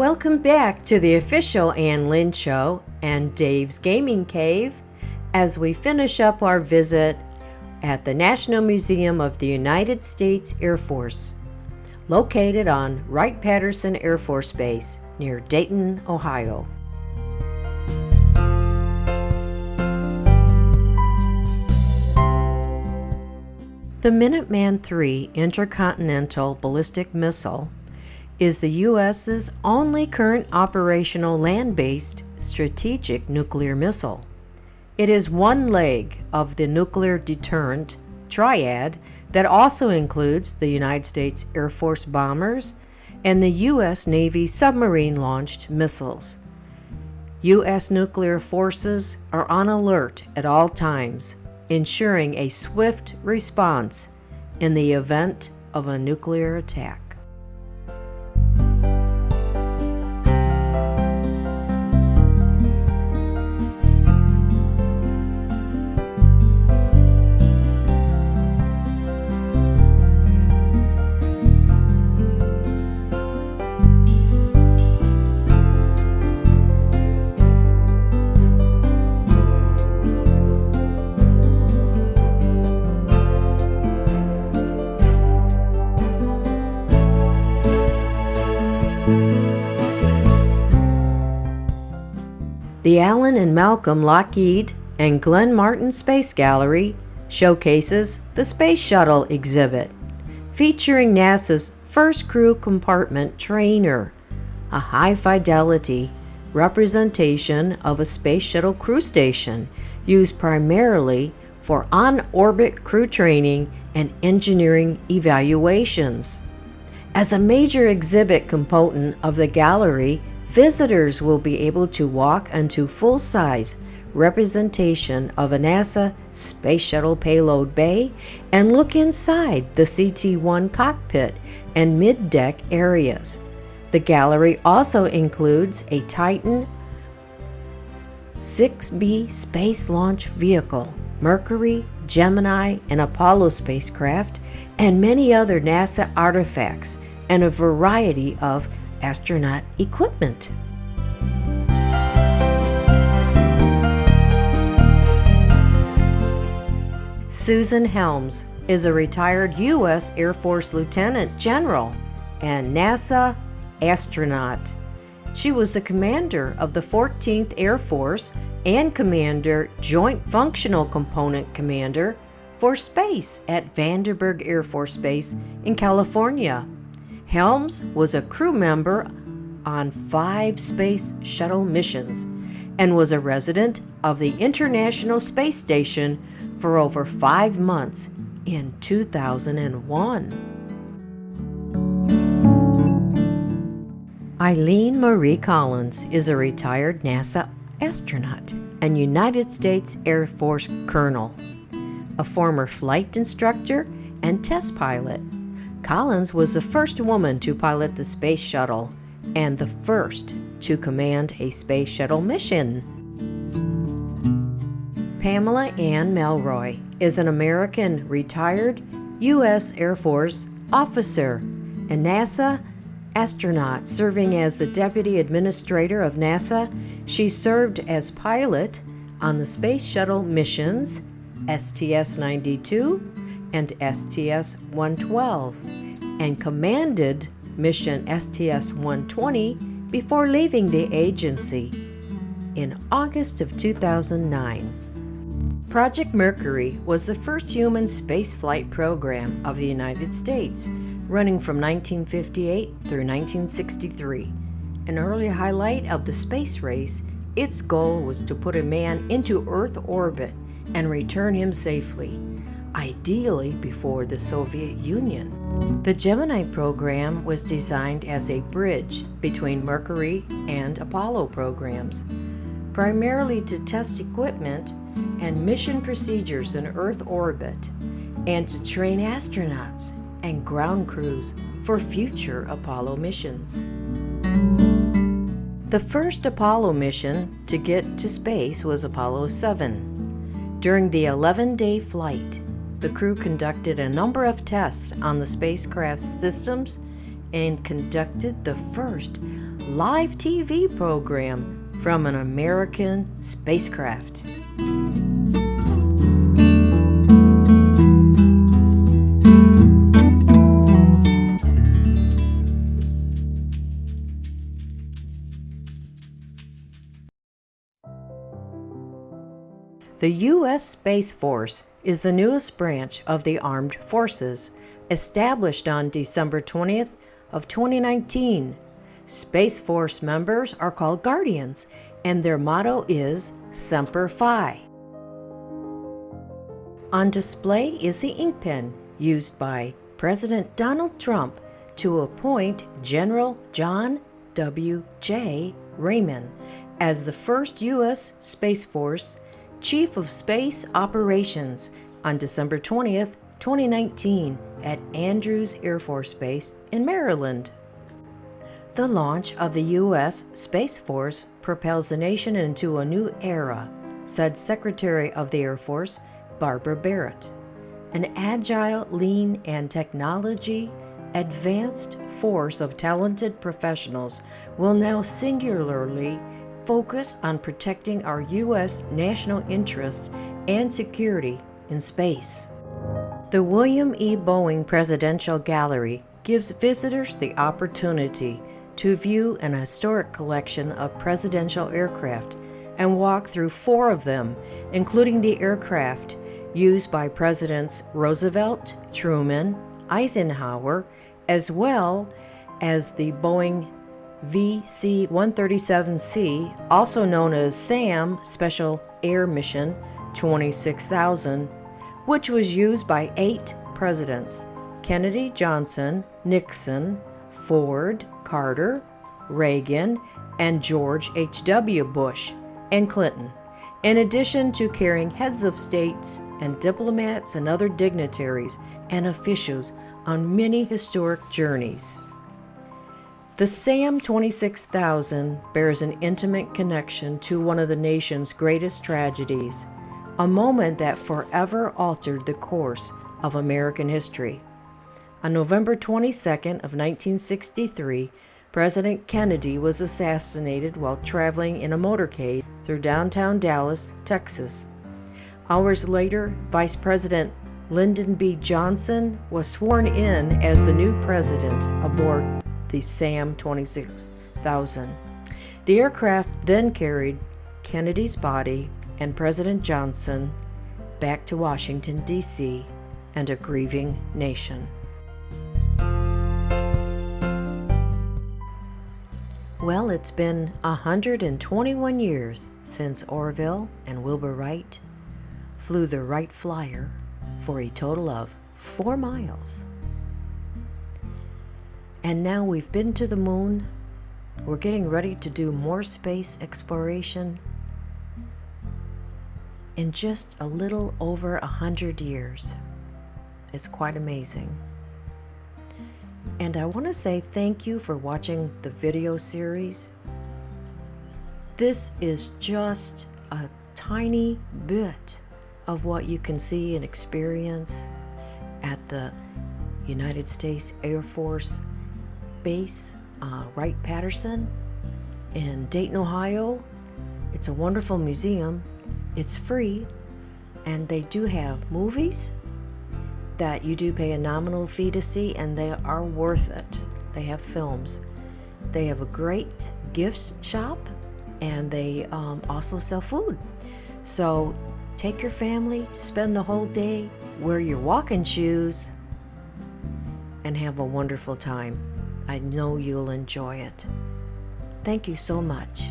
Welcome back to the official Lynn Show and Dave's Gaming Cave as we finish up our visit at the National Museum of the United States Air Force, located on Wright-Patterson Air Force Base near Dayton, Ohio. The Minuteman III intercontinental ballistic missile is the U.S.'s only current operational land-based strategic nuclear missile. It is one leg of the nuclear deterrent triad that also includes the United States Air Force bombers and the U.S. Navy submarine-launched missiles. U.S. nuclear forces are on alert at all times, ensuring a swift response in the event of a nuclear attack. The Allen and Malcolm Lockheed and Glenn Martin Space Gallery showcases the Space Shuttle exhibit, featuring NASA's first crew compartment trainer, a high-fidelity representation of a Space Shuttle crew station used primarily for on-orbit crew training and engineering evaluations. As a major exhibit component of the gallery, visitors will be able to walk into full-size representation of a NASA Space Shuttle payload bay and look inside the CT-1 cockpit and mid-deck areas. The gallery also includes a Titan 6B space launch vehicle, Mercury, Gemini, and Apollo spacecraft, and many other NASA artifacts, and a variety of astronaut equipment. Susan Helms is a retired U.S. Air Force Lieutenant General and NASA astronaut. She was the commander of the 14th Air Force and Commander Joint Functional Component Commander for Space at Vandenberg Air Force Base in California. Helms was a crew member on 5 Space Shuttle missions and was a resident of the International Space Station for over 5 months in 2001. Eileen Marie Collins is a retired NASA astronaut and United States Air Force colonel, a former flight instructor and test pilot. Collins was the first woman to pilot the Space Shuttle and the first to command a Space Shuttle mission. Pamela Ann Melroy is an American retired U.S. Air Force officer and NASA astronaut serving as the Deputy Administrator of NASA. She served as pilot on the Space Shuttle missions STS-92 and STS-112 and commanded mission STS-120 before leaving the agency in August of 2009. Project Mercury was the first human spaceflight program of the United States, running from 1958 through 1963. An early highlight of the space race, its goal was to put a man into Earth orbit and return him safely, ideally before the Soviet Union. The Gemini program was designed as a bridge between Mercury and Apollo programs, primarily to test equipment and mission procedures in Earth orbit, and to train astronauts and ground crews for future Apollo missions. The first Apollo mission to get to space was Apollo 7. During the 11-day flight, the crew conducted a number of tests on the spacecraft's systems and conducted the first live TV program from an American spacecraft. The U.S. Space Force is the newest branch of the Armed Forces, established on December 20th of 2019. Space Force members are called Guardians, and their motto is Semper Fi. On display is the ink pen used by President Donald Trump to appoint General John W. J. Raymond as the first U.S. Space Force Chief of Space Operations on December 20th, 2019 at Andrews Air Force Base in Maryland. The launch of the U.S. Space Force propels the nation into a new era, said Secretary of the Air Force Barbara Barrett. An agile, lean, and technology advanced force of talented professionals will now singularly focus on protecting our U.S. national interests and security in space. The William E. Boeing Presidential Gallery gives visitors the opportunity to view an historic collection of presidential aircraft and walk through 4 of them, including the aircraft used by Presidents Roosevelt, Truman, Eisenhower, as well as the Boeing VC-137C, also known as SAM Special Air Mission 26000, which was used by 8 presidents: Kennedy, Johnson, Nixon, Ford, Carter, Reagan, and George H.W. Bush and Clinton, in addition to carrying heads of states and diplomats and other dignitaries and officials on many historic journeys. The SAM 26000 bears an intimate connection to one of the nation's greatest tragedies, a moment that forever altered the course of American history. On November 22nd of 1963, President Kennedy was assassinated while traveling in a motorcade through downtown Dallas, Texas. Hours later, Vice President Lyndon B. Johnson was sworn in as the new president aboard the SAM 26000. The aircraft then carried Kennedy's body and President Johnson back to Washington, D.C. and a grieving nation. Well, it's been 121 years since Orville and Wilbur Wright flew the Wright Flyer for a total of 4 miles. And now we've been to the moon. We're getting ready to do more space exploration in just a little over 100 years. It's quite amazing. And I want to say thank you for watching the video series. This is just a tiny bit of what you can see and experience at the United States Air Force Base, Wright-Patterson in Dayton, Ohio. It's a wonderful museum. It's free, and they do have movies that you do pay a nominal fee to see, and they are worth it. They have films. They have a great gift shop, and they also sell food. So take your family, spend the whole day, wear your walking shoes, and have a wonderful time. I know you'll enjoy it. Thank you so much.